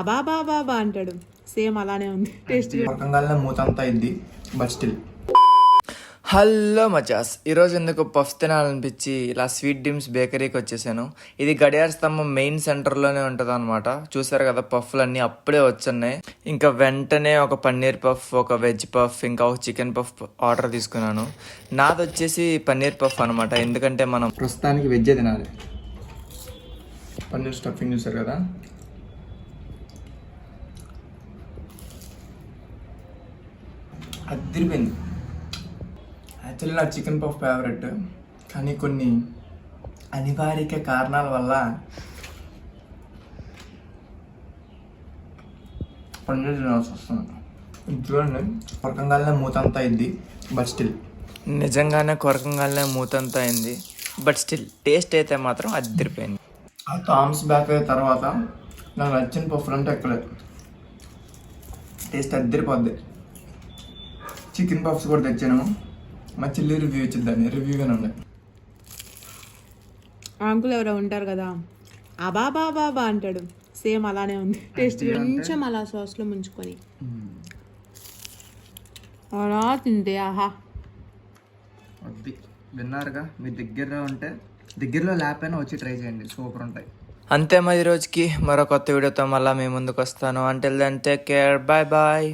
బాబా బాబా అంటాడు. సేమ్ అలానే ఉంది టేస్ట్. రకంగా మూతంతా అయింది బట్ స్టిల్. హలో మచాస్, ఈరోజు ఎందుకు పఫ్ తినాలనిపించి ఇలా స్వీట్ డ్రీమ్స్ బేకరీకి వచ్చేసాను. ఇది గడియార స్తంభం మెయిన్ సెంటర్లోనే ఉంటుంది అనమాట. చూసారు కదా, పఫ్లు అన్నీ అప్పుడే వచ్చున్నాయి. ఇంకా వెంటనే ఒక పన్నీర్ పఫ్, ఒక వెజ్ పఫ్, ఇంకా ఒక చికెన్ పఫ్ ఆర్డర్ తీసుకున్నాను. నాది వచ్చేసి పన్నీర్ పఫ్ అనమాట, ఎందుకంటే మనం ప్రస్తుతానికి వెజ్జే తినాలి. పన్నీర్ స్టఫింగ్ చూసారు కదా, అదిరిపోయింది. యాక్చువల్లీ నా చికెన్ పఫ్ ఫేవరెట్, కానీ కొన్ని అనివార్య కారణాల వల్ల పన్నీర్ తినాల్సి వస్తుంది. చూడండి, రకంగానే మూతంతా అయింది బట్ స్టిల్. నిజంగానే కొరకంగానే మూతంతా అయింది, బట్ స్టిల్ టేస్ట్ అయితే మాత్రం అదిరిపోయింది. ఆ థామ్స్ బ్యాక్ అయిన తర్వాత నాకు నచ్చిన పఫ్లు అంటే ఎక్కలేదు. టేస్ట్ అదిరిపోద్ది. చికెన్ పఫ్స్ కూడా తెచ్చాను. మా చెల్లి రివ్యూ ఇచ్చిద్దాన్ని, రివ్యూగానే ఉండే. అంకుల్ ఎవరో ఉంటారు కదా, బాబా బాబా అంటాడు. సేమ్ అలానే ఉంది టేస్ట్. కొంచెం అలా సాస్లో ముంచుకొని అలా తింటే ఆహా. అది విన్నారుగా, మీ దగ్గరలో ఉంటే దగ్గరలో లేకపోయినా వచ్చి ట్రై చేయండి, సూపర్ ఉంటాయి. అంతే, మరి రోజుకి మరో కొత్త వీడియోతో మళ్ళీ మీ ముందుకు వస్తాను. Until then take care, bye bye.